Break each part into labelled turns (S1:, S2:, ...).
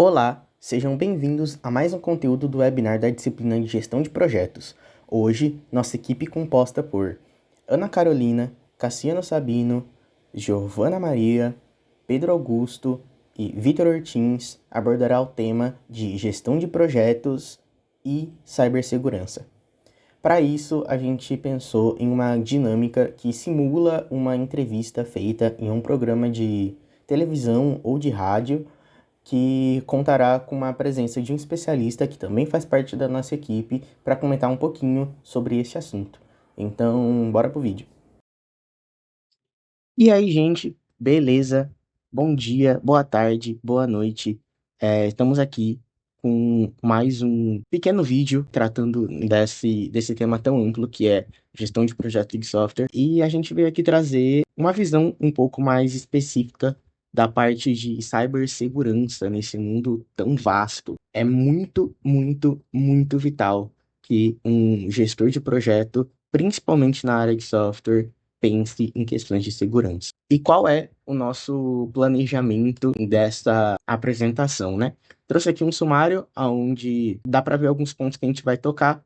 S1: Olá, sejam bem-vindos a mais um conteúdo do webinar da disciplina de Gestão de Projetos. Hoje, nossa equipe composta por Ana Carolina, Cassiano Sabino, Giovana Maria, Pedro Augusto e Vitor Ortins abordará o tema de Gestão de Projetos e Cibersegurança. Para isso, a gente pensou em uma dinâmica que simula uma entrevista feita em um programa de televisão ou de rádio que contará com a presença de um especialista que também faz parte da nossa equipe para comentar um pouquinho sobre esse assunto. Então, bora pro vídeo. E aí, gente, beleza? Bom dia, boa tarde, boa noite. Estamos aqui com mais um pequeno vídeo tratando desse tema tão amplo que é gestão de projeto de software. E a gente veio aqui trazer uma visão um pouco mais específica da parte de cibersegurança nesse mundo tão vasto. É muito, muito, muito vital que um gestor de projeto, principalmente na área de software, pense em questões de segurança. E qual é o nosso planejamento dessa apresentação, né? Trouxe aqui um sumário onde dá para ver alguns pontos que a gente vai tocar.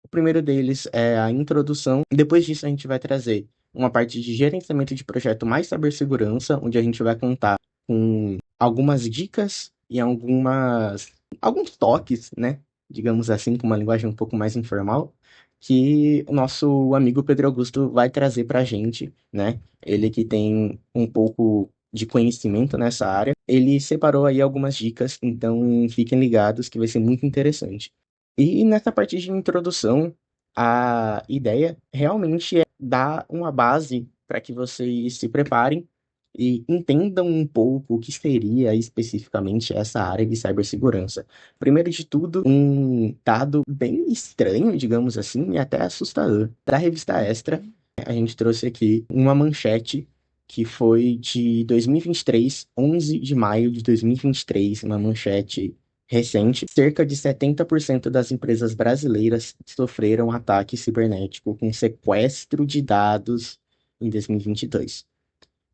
S1: O primeiro deles é a introdução. Depois disso, a gente vai trazer uma parte de gerenciamento de projeto mais cibersegurança, onde a gente vai contar com algumas dicas e alguns toques, né? Digamos assim, com uma linguagem um pouco mais informal, que o nosso amigo Pedro Augusto vai trazer para a gente, né? Ele que tem um pouco de conhecimento nessa área. Ele separou aí algumas dicas, então fiquem ligados que vai ser muito interessante. E nessa parte de introdução, a ideia realmente é dar uma base para que vocês se preparem e entendam um pouco o que seria especificamente essa área de cibersegurança. Primeiro de tudo, um dado bem estranho, digamos assim, e até assustador. Da revista Extra, a gente trouxe aqui uma manchete que foi de 2023, 11 de maio de 2023, uma manchete recente. Cerca de 70% das empresas brasileiras sofreram ataque cibernético com sequestro de dados em 2022.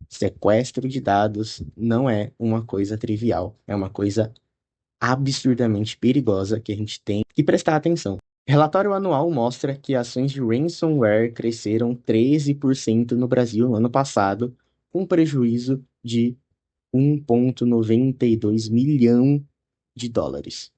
S1: Sequestro de dados não é uma coisa trivial, é uma coisa absurdamente perigosa que a gente tem que prestar atenção. Relatório anual mostra que ações de ransomware cresceram 13% no Brasil no ano passado, com prejuízo de 1,92 milhão de dólares.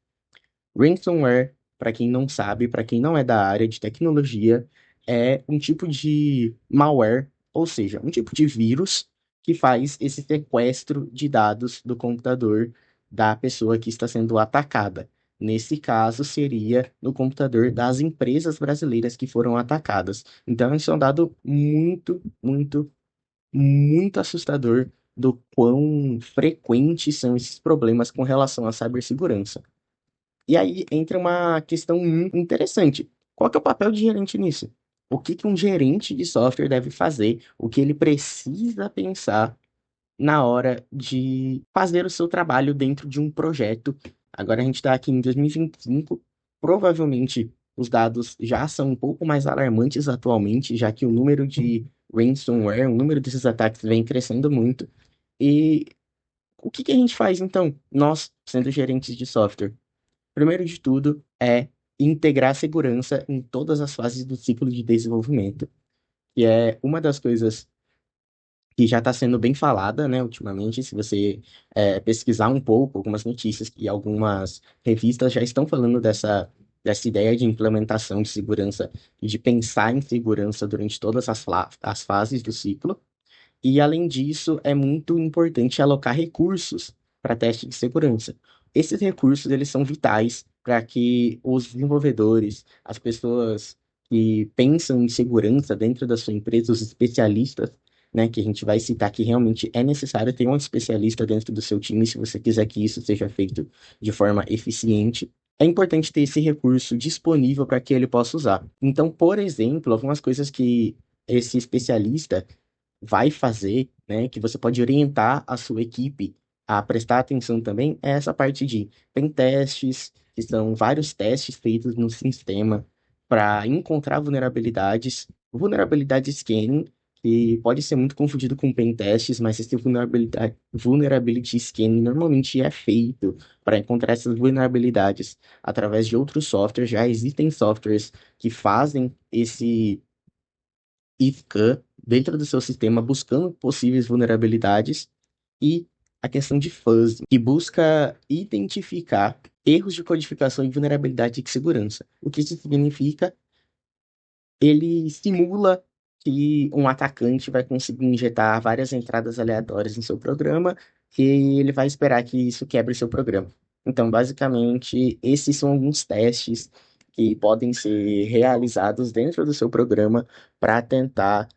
S1: Ransomware, para quem não sabe, para quem não é da área de tecnologia, é um tipo de malware, ou seja, um tipo de vírus que faz esse sequestro de dados do computador da pessoa que está sendo atacada. Nesse caso, seria no computador das empresas brasileiras que foram atacadas. Então, isso é um dado muito, muito, muito assustador do quão frequentes são esses problemas com relação à cibersegurança. E aí entra uma questão muito interessante. Qual que é o papel de gerente nisso? O que que um gerente de software deve fazer? O que ele precisa pensar na hora de fazer o seu trabalho dentro de um projeto? Agora a gente está aqui em 2025, provavelmente os dados já são um pouco mais alarmantes atualmente, já que o número de ransomware, o número desses ataques vem crescendo muito. E o que que a gente faz então, nós, sendo gerentes de software? Primeiro de tudo é integrar a segurança em todas as fases do ciclo de desenvolvimento, que é uma das coisas que já está sendo bem falada, né, ultimamente. Se você pesquisar um pouco, algumas notícias e algumas revistas já estão falando dessa ideia de implementação de segurança e de pensar em segurança durante todas as fases do ciclo. E, além disso, é muito importante alocar recursos para teste de segurança. Esses recursos, eles são vitais para que os desenvolvedores, as pessoas que pensam em segurança dentro da sua empresa, os especialistas, né, que a gente vai citar que realmente é necessário ter um especialista dentro do seu time, se você quiser que isso seja feito de forma eficiente. É importante ter esse recurso disponível para que ele possa usar. Então, por exemplo, algumas coisas que esse especialista vai fazer, né, que você pode orientar a sua equipe a prestar atenção também, é essa parte de pen testes, que são vários testes feitos no sistema para encontrar vulnerabilidades, vulnerabilidade scanning, que pode ser muito confundido com pen tests, mas esse vulnerability scanning normalmente é feito para encontrar essas vulnerabilidades através de outros softwares. Já existem softwares que fazem esse scan dentro do seu sistema buscando possíveis vulnerabilidades e a questão de fuzz, que busca identificar erros de codificação e vulnerabilidade de segurança. O que isso significa? Ele simula que um atacante vai conseguir injetar várias entradas aleatórias no seu programa e ele vai esperar que isso quebre seu programa. Então, basicamente, esses são alguns testes que podem ser realizados dentro do seu programa para tentar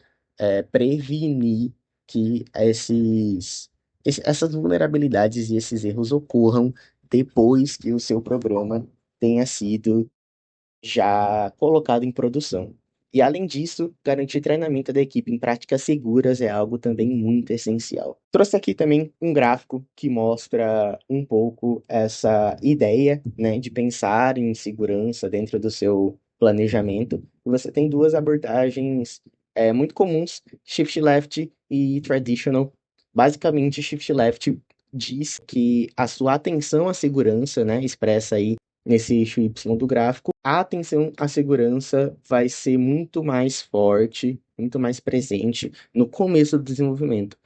S1: prevenir que essas vulnerabilidades e esses erros ocorram depois que o seu programa tenha sido já colocado em produção. E além disso, garantir treinamento da equipe em práticas seguras é algo também muito essencial. Trouxe aqui também um gráfico que mostra um pouco essa ideia, né, de pensar em segurança dentro do seu planejamento. Você tem duas abordagens muito comuns, Shift Left e Traditional. Basicamente, Shift Left diz que a sua atenção à segurança, né, expressa aí nesse eixo Y do gráfico, a atenção à segurança vai ser muito mais forte, muito mais presente no começo do desenvolvimento.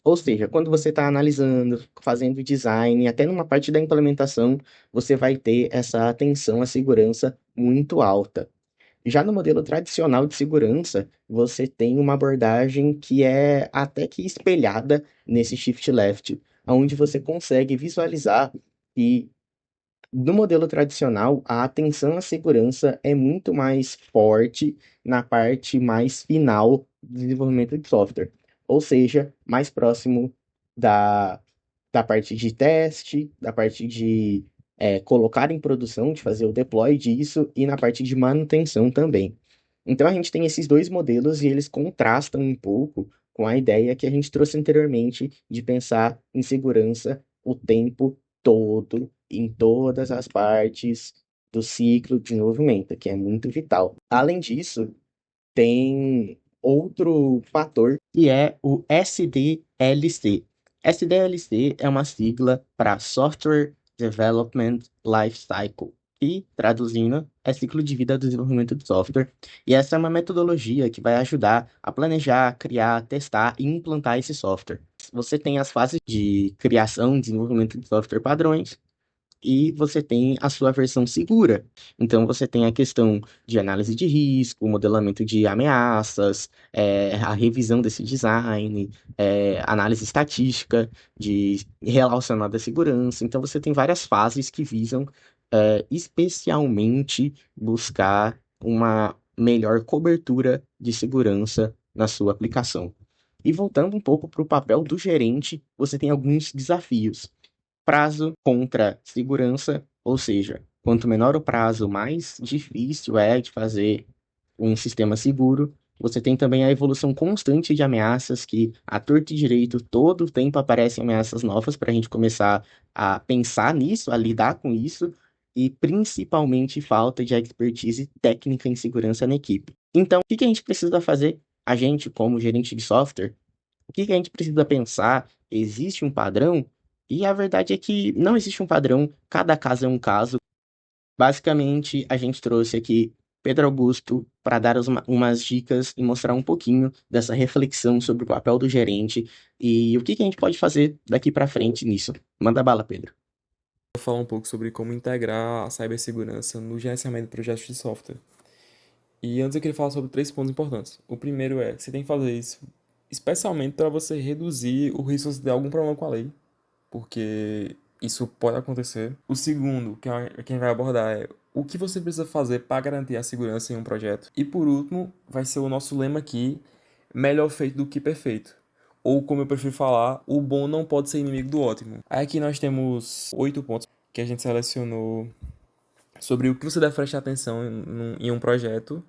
S1: Ou seja, quando você está analisando, fazendo design, até numa parte da implementação, você vai ter essa atenção à segurança muito alta. Já no modelo tradicional de segurança, você tem uma abordagem que é até que espelhada nesse shift left, onde você consegue visualizar e no modelo tradicional, a atenção à segurança é muito mais forte na parte mais final do desenvolvimento de software, ou seja, mais próximo da, da parte de teste, da parte de colocar em produção, de fazer o deploy disso, e na parte de manutenção também. Então a gente tem esses dois modelos e eles contrastam um pouco com a ideia que a gente trouxe anteriormente de pensar em segurança o tempo todo, em todas as partes do ciclo de desenvolvimento, que é muito vital. Além disso, tem outro fator que é o SDLC. SDLC é uma sigla para Software Development Lifecycle, que, traduzindo, é ciclo de vida do desenvolvimento de software. E essa é uma metodologia que vai ajudar a planejar, criar, testar e implantar esse software. Você tem as fases de criação e desenvolvimento de software padrões, e você tem a sua versão segura. Então, você tem a questão de análise de risco, modelamento de ameaças, a revisão desse design, análise estatística relacionada à segurança. Então, você tem várias fases que visam especialmente buscar uma melhor cobertura de segurança na sua aplicação. E voltando um pouco para o papel do gerente, você tem alguns desafios. Prazo contra segurança, ou seja, quanto menor o prazo, mais difícil é de fazer um sistema seguro. Você tem também a evolução constante de ameaças, que à torto e direito, todo o tempo aparecem ameaças novas para a gente começar a pensar nisso, a lidar com isso, e principalmente falta de expertise técnica em segurança na equipe. Então, o que que a gente precisa fazer? A gente, como gerente de software, o que que a gente precisa pensar? Existe um padrão? E a verdade é que não existe um padrão, cada caso é um caso. Basicamente, a gente trouxe aqui Pedro Augusto para dar umas dicas e mostrar um pouquinho dessa reflexão sobre o papel do gerente e o que que a gente pode fazer daqui para frente nisso. Manda bala, Pedro.
S2: Vou falar um pouco sobre como integrar a cibersegurança no gerenciamento de projetos de software. E antes eu queria falar sobre 3 pontos importantes. O primeiro é que você tem que fazer isso especialmente para você reduzir o risco de ter algum problema com a lei, porque isso pode acontecer. O segundo, que quem vai abordar, é o que você precisa fazer para garantir a segurança em um projeto. E por último, vai ser o nosso lema aqui, melhor feito do que perfeito. Ou como eu prefiro falar, o bom não pode ser inimigo do ótimo. Aí aqui nós temos 8 pontos que a gente selecionou sobre o que você deve prestar atenção em um projeto.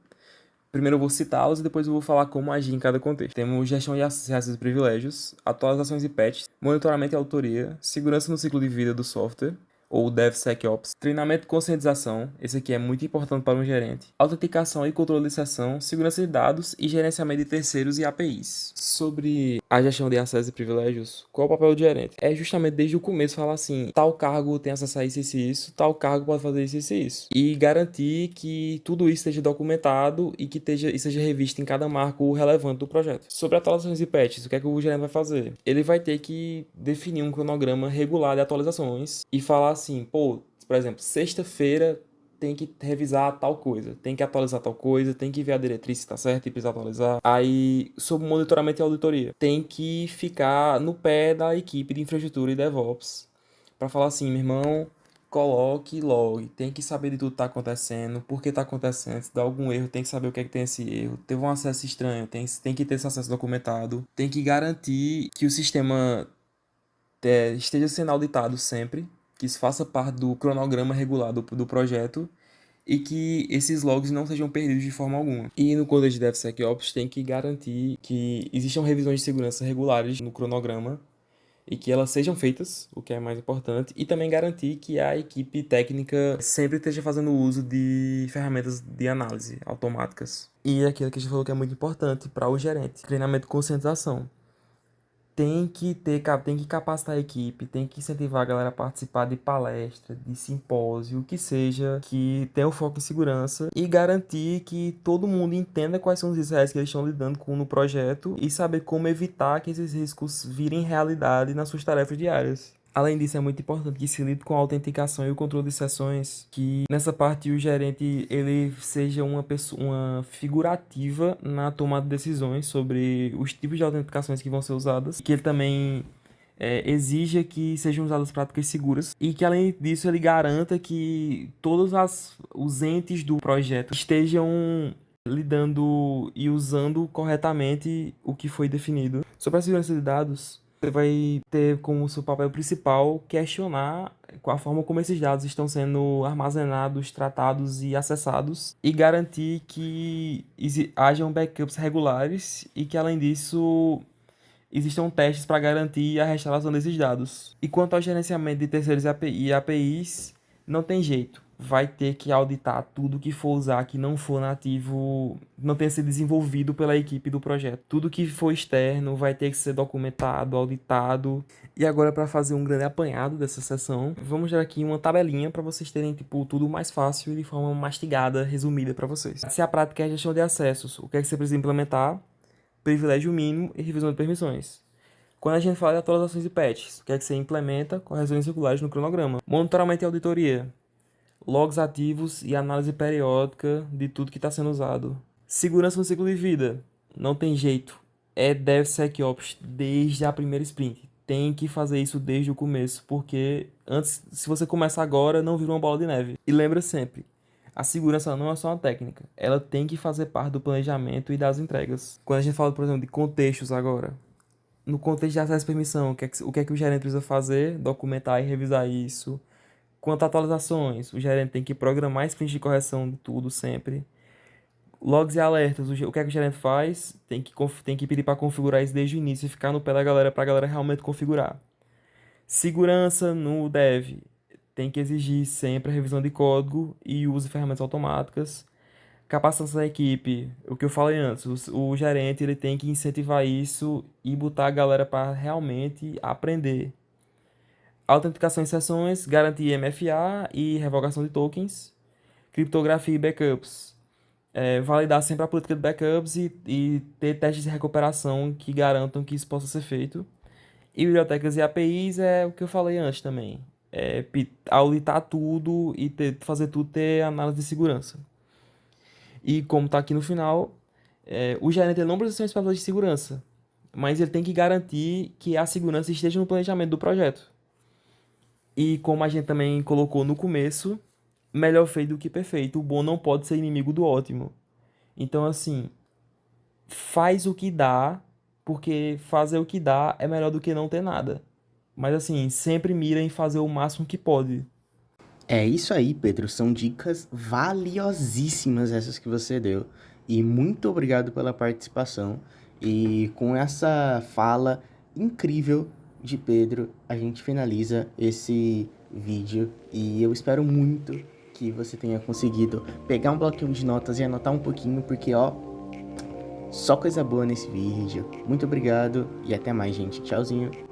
S2: Primeiro eu vou citá-los e depois eu vou falar como agir em cada contexto. Temos gestão de acessos e privilégios, atualizações e patches, monitoramento e autoria, segurança no ciclo de vida do software, ou DevSecOps, treinamento e conscientização, esse aqui é muito importante para um gerente, autenticação e controle de sessão, segurança de dados e gerenciamento de terceiros e APIs. Sobre a gestão de acessos e privilégios, qual é o papel do gerente? É justamente desde o começo falar assim, tal cargo tem acesso a isso e isso, tal cargo pode fazer isso e isso. E garantir que tudo isso esteja documentado e que seja revisto em cada marco relevante do projeto. Sobre atualizações e patches, o que é que o gerente vai fazer? Ele vai ter que definir um cronograma regular de atualizações e falar assim, pô, por exemplo, sexta-feira tem que revisar tal coisa, tem que atualizar tal coisa, tem que ver a diretriz se tá certo e precisa atualizar. Aí, sobre monitoramento e auditoria, tem que ficar no pé da equipe de infraestrutura e DevOps para falar assim, meu irmão, coloque log, tem que saber de tudo que tá acontecendo, por que tá acontecendo, se dá algum erro, tem que saber o que é que tem esse erro. Teve um acesso estranho, tem que ter esse acesso documentado, tem que garantir que o sistema esteja sendo auditado sempre, que isso faça parte do cronograma regular do projeto e que esses logs não sejam perdidos de forma alguma. E no contexto de DevSecOps tem que garantir que existam revisões de segurança regulares no cronograma e que elas sejam feitas, o que é mais importante, e também garantir que a equipe técnica sempre esteja fazendo uso de ferramentas de análise automáticas. E aquilo que a gente falou que é muito importante para o gerente, treinamento e conscientização. Tem que capacitar a equipe, tem que incentivar a galera a participar de palestra, de simpósio, o que seja, que tenha o foco em segurança e garantir que todo mundo entenda quais são os riscos que eles estão lidando com no projeto e saber como evitar que esses riscos virem realidade nas suas tarefas diárias. Além disso, é muito importante que se lide com a autenticação e o controle de sessões, que nessa parte o gerente ele seja uma pessoa, uma figurativa na tomada de decisões sobre os tipos de autenticações que vão ser usadas, que ele também exija que sejam usadas práticas seguras e que além disso ele garanta que todos os entes do projeto estejam lidando e usando corretamente o que foi definido. Sobre a segurança de dados, você vai ter como seu papel principal questionar a forma como esses dados estão sendo armazenados, tratados e acessados e garantir que hajam backups regulares e que, além disso, existam testes para garantir a restauração desses dados. E quanto ao gerenciamento de terceiros e APIs, não tem jeito. Vai ter que auditar tudo que for usar que não for nativo, não tenha sido desenvolvido pela equipe do projeto. Tudo que for externo vai ter que ser documentado, auditado. E agora, para fazer um grande apanhado dessa sessão, vamos dar aqui uma tabelinha para vocês terem tipo tudo mais fácil e de forma mastigada, resumida para vocês. Se a prática é gestão de acessos, o que é que você precisa implementar? Privilégio mínimo e revisão de permissões. Quando a gente fala de atualizações e patches, o que é que você implementa? Correções circulares no cronograma. Monitoramento e auditoria. Logs ativos e análise periódica de tudo que está sendo usado. Segurança no ciclo de vida. Não tem jeito. É DevSecOps desde a primeira sprint. Tem que fazer isso desde o começo, porque antes, se você começar agora, não vira uma bola de neve. E lembra sempre, a segurança não é só uma técnica, ela tem que fazer parte do planejamento e das entregas. Quando a gente fala, por exemplo, de contextos agora, no contexto de acesso e permissão, o que é que o gerente precisa fazer? Documentar e revisar isso. Quanto a atualizações, o gerente tem que programar sprints de correção de tudo sempre. Logs e alertas, o que é que o gerente faz? Tem que pedir para configurar isso desde o início e ficar no pé da galera para a galera realmente configurar. Segurança no dev. Tem que exigir sempre a revisão de código e uso de ferramentas automáticas. Capacitação da equipe, o que eu falei antes, o gerente ele tem que incentivar isso e botar a galera para realmente aprender. Autenticação em sessões, garantir MFA e revogação de tokens. Criptografia e backups. Validar sempre a política de backups e ter testes de recuperação que garantam que isso possa ser feito. E bibliotecas e APIs é o que eu falei antes também. Auditar tudo e fazer tudo ter análise de segurança. E como está aqui no final, o gerente ele não precisa ser um especialista de segurança, mas ele tem que garantir que a segurança esteja no planejamento do projeto. E como a gente também colocou no começo, melhor feito do que perfeito. O bom não pode ser inimigo do ótimo. Então, assim, faz o que dá, porque fazer o que dá é melhor do que não ter nada. Mas, assim, sempre mira em fazer o máximo que pode.
S1: É isso aí, Pedro. São dicas valiosíssimas essas que você deu. E muito obrigado pela participação. E com essa fala incrível de Pedro, a gente finaliza esse vídeo e eu espero muito que você tenha conseguido pegar um bloquinho de notas e anotar um pouquinho, porque ó, só coisa boa nesse vídeo. Muito obrigado e até mais, gente. Tchauzinho.